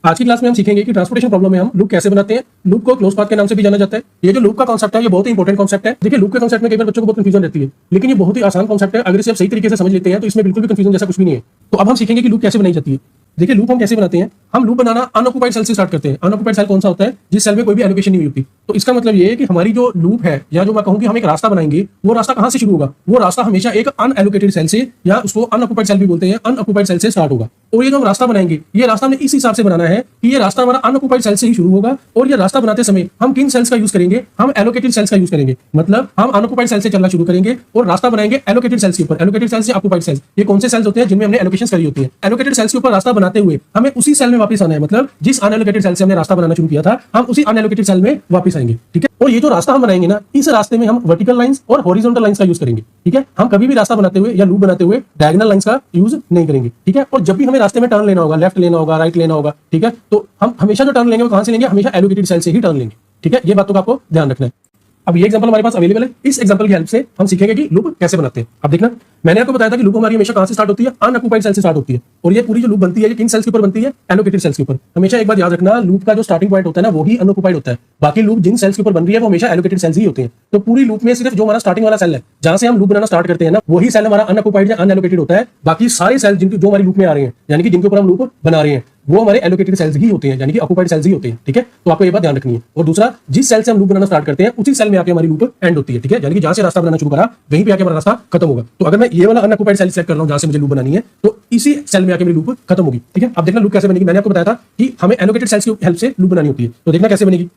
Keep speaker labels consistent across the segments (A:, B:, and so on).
A: आज की क्लास में हम सीखेंगे कि ट्रांसपोर्टेशन प्रॉब्लम में हम लूप कैसे बनाते हैं। लूप को क्लोज पाथ के नाम से भी जाना जाता है। ये जो लूप का कॉन्सेप्ट है ये बहुत ही इंपॉर्टेंट कॉन्सेप्ट है। देखिए लूप के कॉन्सेप्ट में कई बार बच्चों को बहुत कंफ्यूजन रहती है, लेकिन ये बहुत ही आसान कॉन्सेप्ट है। अगर इसे आप सही तरीके से समझ लेते हैं तो इसमें बिल्कुल भी कंफ्यूजन जैसा कुछ भी नहीं है। तो अब हम सीखेंगे कि लूप कैसे बनाई जाती है। देखिए लूप हम कैसे बनाते हैं। हम लूप बनाना अनऑक्युपाइड सेल से स्टार्ट करते हैं। अनऑक्युपाइड सेल कौन सा होता है? जिस सेल में कोई भी एलोकेशन नहीं होती। तो इसका मतलब ये है कि हमारी जो लूप है या जो मैं कहूं कि हम एक रास्ता बनाएंगे, वो रास्ता कहां से शुरू होगा? वो रास्ता हमेशा एक अनएलोकेटेड सेल से, या उसको अनऑक्युपाइड सेल भी बोलते हैं, अनऑक्युपाइड सेल से स्टार्ट होगा। और ये जो हम रास्ता बनाएंगे, ये रास्ता हमने इस हिसाब से बनाना है कि ये रास्ता हमारा अनऑक्युपाइड सेल से ही शुरू होगा। और ये रास्ता बनाते समय हम किन सेल्स का यूज करेंगे? हम एलोकेटेड सेल्स का यूज करेंगे। मतलब हम अनऑक्युपाइड सेल से चलना शुरू करेंगे और रास्ता बनाएंगे एलोकेटेड सेल्स के ऊपर। एलोकेटेड सेल्स या ऑक्युपाइड सेल्स, ये कौन से सेल्स होते हैं जिनमें हमने एलोकेशन करी होती है। एलोकेटेड सेल्स के ऊपर रास्ता बनाते हुए हमें उसी सेल में वापस आना है। मतलब जिस अनएलोकेटेड सेल से हमने रास्ता बनाना शुरू किया था, हम उसी अनएलोकेटेड सेल में वापस आएंगे। ठीक है। और ये जो रास्ता हम बनाएंगे ना, इस रास्ते में हम वर्टिकल लाइंस और हॉरिजॉन्टल लाइंस का यूज करेंगे। ठीक है। हम कभी भी रास्ता बनाते हुए या लूप बनाते हुए डायगोनल लाइंस का यूज नहीं करेंगे। ठीक है। और जब भी हमें रास्ते में टर्न लेना होगा, लेफ्ट लेना होगा, राइट लेना होगा, ठीक है, तो हम हमेशा जो टर्न लेंगे वो कहां से लेंगे? हमेशा एलोकेटेड सेल से ही टर्न लेंगे। ठीक है। ये बात तो आपको ध्यान रखना है। अब ये एग्जांपल हमारे पास अवेलेबल है। इस एग्जांपल की हेल्प से हम सीखेंगे कि लूप कैसे बनाते हैं। अब देखना, मैंने आपको बताया था कि लूप हमारी हमेशा कहां से स्टार्ट होती है? अनऑक्युपाइड सेल से स्टार्ट होती है। और ये पूरी जो लूप बनती है ये किन सेल्स के ऊपर बनती है? एलोकेटेड सेल्स के ऊपर। हमेशा एक बात याद रखना, लूप का जो स्टार्टिंग पॉइंट होता है ना, वो ही अनऑक्युपाइड होता है। बाकी लूप जिन सेल्स के ऊपर बन रही है वो हमेशा एलोकेटेड सेल्स ही होते हैं। तो पूरी लूप में सिर्फ जो हमारा स्टार्टिंग वाला सेल है, जहां से हम लूप बनाना स्टार्ट करते हैं ना, वही सेल हमारा अनऑक्युपाइड या अनएलोकेटेड होता है। बाकी सारे सेल जिनके जो हमारी लूप में आ रहे हैं, यानी कि जिनके ऊपर हम लूप बना रहे हैं, वो हमारे एलोकेटेड सेल्स ही होते हैं, यानी कि ऑक्युपाइड सेल्स ही होते हैं। ठीक है। तो आपको ये बात ध्यान रखनी है। और दूसरा, जिस सेल से हम लूप बनाना स्टार्ट करते हैं उसी सेल में आके हमारी लूप एंड होती है। ठीक है। यानी कि जहां से रास्ता बनाना शुरू करा वहीं पे आके हमारा रास्ता खत्म होगा। तो अगर मैं ये वाला अनऑक्युपाइड सेल सेलेक्ट कर रहा हूं जहां से मुझे लूप बनानी है, तो इसी सेल में आके मेरी लूप खत्म होगी। ठीक है। अब देखना लूप कैसे बनेगी। मैंने आपको बताया था कि हमें एलोकेटेड सेल्स की हेल्प से लूप बनानी होती है। तो देखना कैसे बनेगी।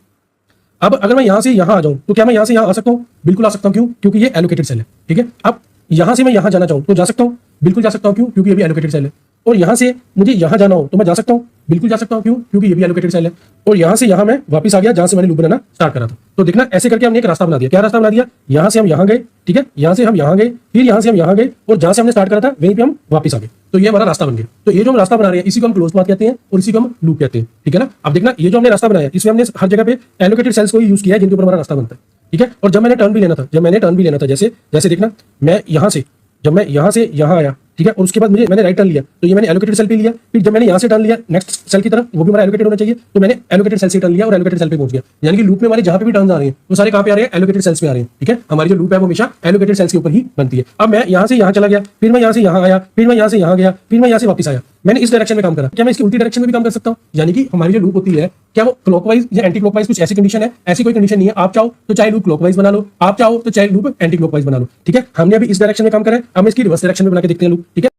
A: अब अगर मैं यहां से यहां आ जाऊं तो क्या मैं यहां से यहां आ सकता हूं? बिल्कुल आ सकता हूं। क्यों? क्योंकि ये एलोकेटेड सेल है। ठीक है। अब यहां से मैं यहां जाना चाहूं तो जा सकता हूं, बिल्कुल जा सकता हूं। क्यों? क्योंकि ये भी एलोकेटेड सेल है। और यहां से मुझे यहां जाना हो तो मैं जा सकता हूं, बिल्कुल जा सकता हूं। क्यों? क्योंकि ये भी एलोकेटेड सेल है। और यहां से यहां मैं वापस आ गया जहां से मैंने लूप बनाना स्टार्ट करा था। तो देखना ऐसे करके हमने एक रास्ता बना दिया। क्या रास्ता बना दिया? यहां से हम यहां गए, ठीक है, यहां से हम यहां गए, फिर यहां से हम यहां गए, और जहां से हमने स्टार्ट करा था वहीं पे हम वापस आ गए। तो ये हमारा रास्ता बन गया। तो ये जो हम रास्ता बना रहे हैं इसी को हम क्लोज पाथ कहते हैं और इसी को हम लूप कहते हैं। ठीक है ना। अब देखना, ये जो हमने रास्ता बनाया इसमें हमने हर जगह पे एलोकेटेड सेल्स को ही यूज किया है जिनके ऊपर हमारा रास्ता बनता है। ठीक है। और जब मैंने टर्न भी लेना था, जैसे जैसे देखना, मैं यहां से जब मैं यहां से यहां आया, ठीक है, और उसके बाद मैंने राइट टर्न लिया, तो ये मैंने एलोकेटेड सेल पे लिया। फिर जब मैंने यहां से टर्न लिया नेक्स्ट सेल की तरफ, वो भी हमारा एलोकेटेड होना चाहिए, तो मैंने एलोकेटेड सेल से टर्न लिया और एलोकेटेड सेल पे पहुंच गया। यानी कि लूप में हमारे जहां पे भी टर्न आ रहे हैं वो सारे कहां पे आ रहे हैं? एलोकेटेड सेल्स पे आ रहे हैं। ठीक है। हमारी जो लूप है वो हमेशा एलोकेटेड सेल्स के ऊपर ही बनती है। अब मैं यहां से यहां चला गया, फिर मैं यहां से यहां आया, फिर मैं यहां से यहां गया, फिर मैं यहां से वापस आया। मैंने इस डायरेक्शन में काम करा, क्या मैं इसकी उल्टी डायरेक्शन में भी काम कर सकता हूं? यानी कि हमारी जो लूप होती है, क्या वो क्लॉकवाइज या एंटी क्लॉकवाइज कुछ ऐसी कंडीशन है? ऐसी कोई कंडीशन नहीं है। आप चाहो तो चाहे लूप क्लॉकवाइज बना लो, आप चाहो तो चाहे लूप एंटी क्लॉकवाइज बना लो। ठीक है। हमने अभी इस डायरेक्शन में काम करा है, अब मैं इसकी रिवर्स डायरेक्शन में बना के देखते हैं लूप। ठीक है।